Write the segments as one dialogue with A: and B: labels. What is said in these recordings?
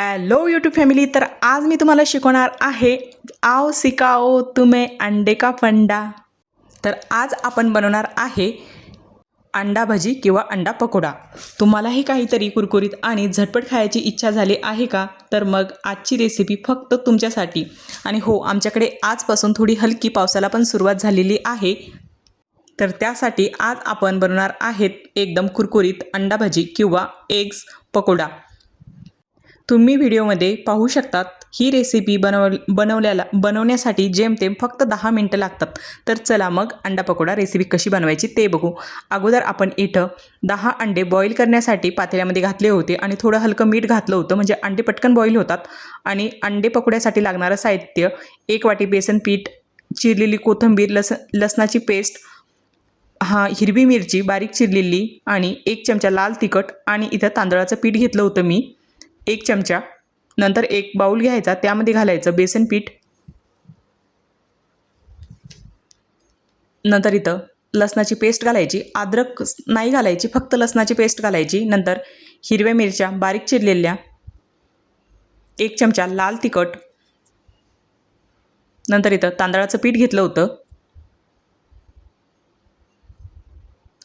A: Hello YouTube family. तर आज मी तुम्हाला शिकवणार आहे आओ सिकाओ तुम्हें अंडे का फंडा. तर आज आपण बनवणार आहे अंडा भजी किंवा अंडा पकोडा. तुम्हालाही काहीतरी कुरकुरीत आणि झटपट खायची इच्छा झाली आहे का? तर मग आजची रेसिपी फक्त तुमच्यासाठी. आणि हो, आमच्याकडे आजपासून थोडी हलकी पावसाला पण सुरुवात झालेली आहे. तर त्यासाठी आज आपण बनवणार आहेत एकदम कुरकुरीत अंडा भजी किंवा एग्स पकोडा. तुम्ही व्हिडिओमध्ये पाहू शकतात ही रेसिपी बनवण्यासाठी जेमतेम फक्त 10 मिनटं लागतात. तर चला मग अंडा पकोडा रेसिपी कशी बनवायची ते बघू. अगोदर आपण इथं 10 अंडे बॉईल करण्यासाठी पातेल्यामध्ये घातले होते आणि थोडं हलकं मीठ घातलं होतं, म्हणजे अंडे पटकन बॉईल होतात. आणि अंडे पकोड्यासाठी लागणारं साहित्य: 1 वाटी बेसन पीठ, चिरलेली कोथिंबीर, लसणाची पेस्ट, हिरवी मिरची बारीक चिरलेली, आणि 1 चमचा लाल तिखट, आणि इथं तांदळाचं पीठ घेतलं होतं मी 1 चमचा. नंतर एक बाउल घ्यायचा, त्यामध्ये घालायचं बेसन पीठ. नंतर इथं लसणाची पेस्ट घालायची, अद्रक नाही घालायची, फक्त लसणाची पेस्ट घालायची. नंतर हिरव्या मिरच्या बारीक चिरलेल्या, 1 चमचा लाल तिखट. नंतर इथं तांदळाचं पीठ घेतलं होतं,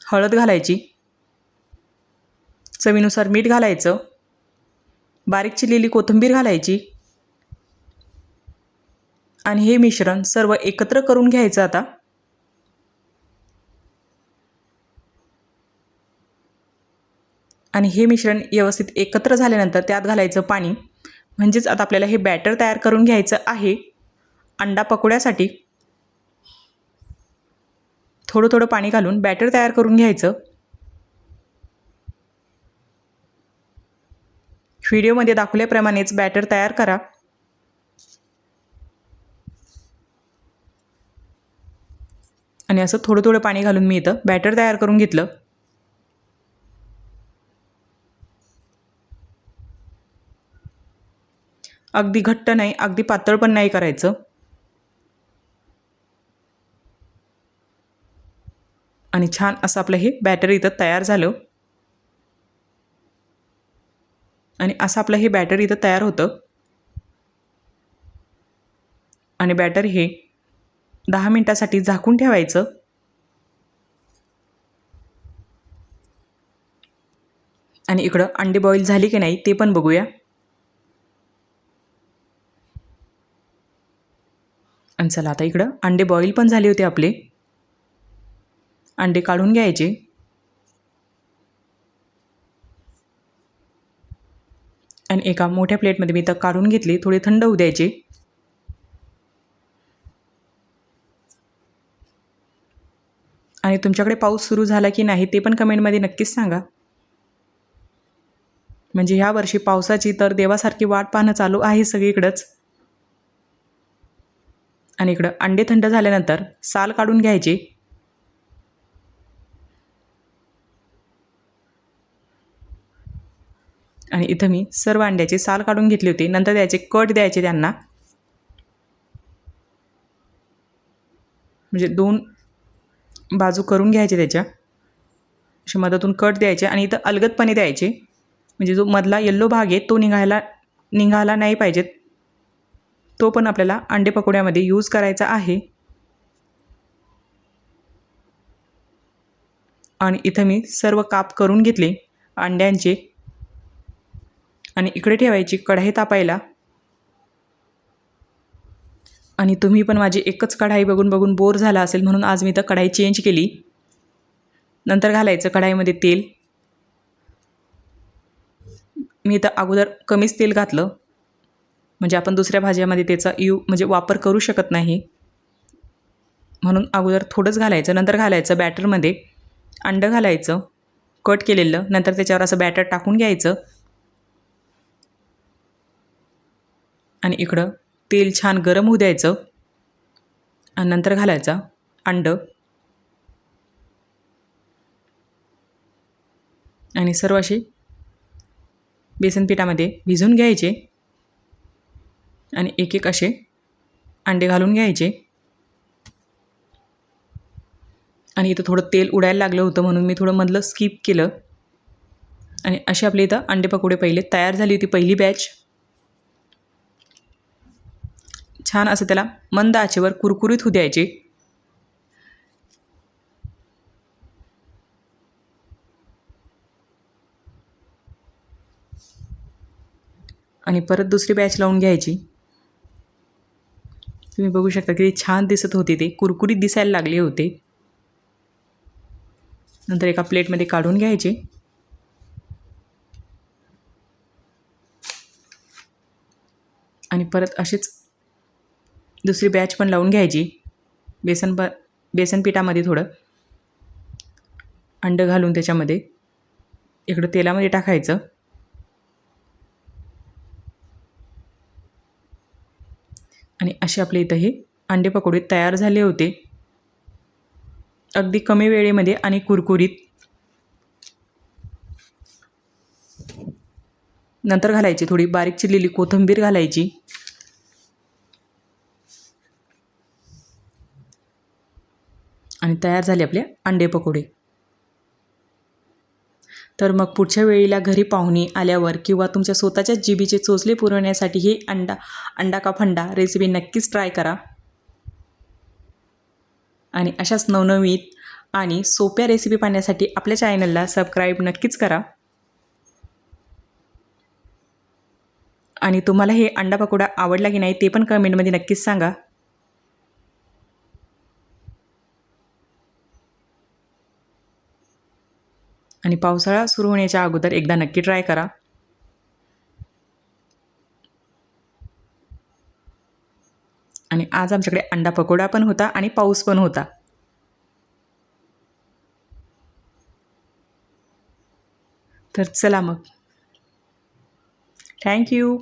A: हळद घालायची, चवीनुसार मीठ घालायचं, बारीक चिरलेली कोथिंबीर घालायची, आणि हे मिश्रण सर्व एकत्र करून घ्यायचं आता. आणि हे मिश्रण व्यवस्थित एकत्र झाल्यानंतर त्यात घालायचं पाणी. म्हणजेच आता आपल्याला हे बॅटर तयार करून घ्यायचं आहे अंडा पकोड्यासाठी. थोडं थोडं पाणी घालून बॅटर तयार करून घ्यायचं. व्हिडिओमध्ये दाखवल्याप्रमाणेच बॅटर तयार करा. आणि असं थोडं थोडं पाणी घालून मी इथं बॅटर तयार करून घेतलं. अगदी घट्ट नाही, अगदी पातळ पण नाही करायचं. आणि छान असं आपलं हे बॅटर इथं तयार झालं. आणि असं आपलं हे बॅटर इथं तयार होतं. आणि बॅटर हे 10 मिनिटासाठी झाकून ठेवायचं. आणि इकडं अंडे बॉईल झाली की नाही ते पण बघूया. आणि चला आता इकडं अंडे बॉईल पण झाले होते आपले. अंडे काढून घ्यायचे. आणि एका मोठ्या प्लेटमध्ये मी इथं काढून घेतले, थोडे थंड होऊ द्यायचे. आणि तुमच्याकडे पाऊस सुरू झाला की नाही ते पण कमेंटमध्ये नक्कीच सांगा. म्हणजे ह्या वर्षी पावसाची तर देवासारखी वाट पाहणं चालू आहे सगळीकडंच. आणि इकडं अंडे थंड झाल्यानंतर साल काढून घ्यायचे. आणि इथं मी सर्व अंड्याचे साल काढून घेतले होते. नंतर त्याचे कट द्यायचे त्यांना. म्हणजे 2 बाजू करून घ्यायचे त्याच्या, अशा मधातून कट द्यायचे. आणि इथं अलगदपणे द्यायचे, म्हणजे जो मधला येल्लो भाग आहे तो निघाला नाही पाहिजेत. तो पण आपल्याला अंडे पकोड्यामध्ये यूज करायचा आहे. आणि इथं मी सर्व काप करून घेतले अंड्यांचे. आणि इकडे ठेवायची कढई तापायला. आणि तुम्ही पण माझी एकच कढाई बघून बघून बोर झाला असेल, म्हणून आज मी तर कढाई चेंज केली. नंतर घालायचं कढाईमध्ये तेल. मी इथं अगोदर कमीच तेल घातलं, म्हणजे आपण दुसऱ्या भाज्यामध्ये त्याचा म्हणजे वापर करू शकत नाही, म्हणून अगोदर थोडंच घालायचं. नंतर घालायचं बॅटरमध्ये अंडं घालायचं कट केलेलं. नंतर त्याच्यावर असं बॅटर टाकून घ्यायचं. आणि इकडं तेल छान गरम होऊ द्यायचं. आणि नंतर घालायचं अंडं. आणि सर्व असे बेसन पिठामध्ये भिजून घ्यायचे. आणि एक एक असे अंडे घालून घ्यायचे. आणि इथं थोडं तेल उडायला लागलं होतं, म्हणून मी थोडं मधलं स्किप केलं. आणि असे आपले इथं अंडे पकोडे पहिले तयार झाली होती पहिली बॅच. छान असं त्याला मंद आचेवर कुरकुरीत होऊ द्यायचे. आणि परत दुसरी बॅच लावून घ्यायची. तुम्ही बघू शकता किती छान दिसत होते, ते कुरकुरीत दिसायला लागले होते. नंतर एका प्लेटमध्ये काढून घ्यायचे. आणि परत अशीच दुसरी बॅच पण लावून घ्यायची. बेसन पिठामध्ये थोडं अंडं घालून त्याच्यामध्ये इकडं तेलामध्ये टाकायचं. आणि असे आपले इथं हे अंडे पकोडे तयार झाले होते, अगदी कमी वेळेमध्ये आणि कुरकुरीत. नंतर घालायची थोडी बारीक चिरलेली कोथिंबीर घालायची. आणि तयार झाले आपले अंडे पकोडे. तर मग पुढच्या वेळेला घरी पाहुणे आल्यावर किंवा तुमच्या स्वतःच्या जिभेचे चोचले पुरवण्यासाठी हे अंडा का फंडा रेसिपी नक्कीच ट्राय करा. आणि अशाच नवनवीन आणि सोप्या रेसिपी पाहण्यासाठी आपल्या चॅनलला सबस्क्राईब नक्कीच करा. आणि तुम्हाला हे अंडा पकोडा आवडला की नाही ते पण कमेंटमध्ये नक्कीच सांगा. आणि पावसाळा सुरू होण्याच्या अगोदर एकदा नक्की ट्राय करा. आणि आज आमच्याकडे अंडा पकोडा पण होता आणि पाऊस पण होता. तर चला मग, थँक्यू.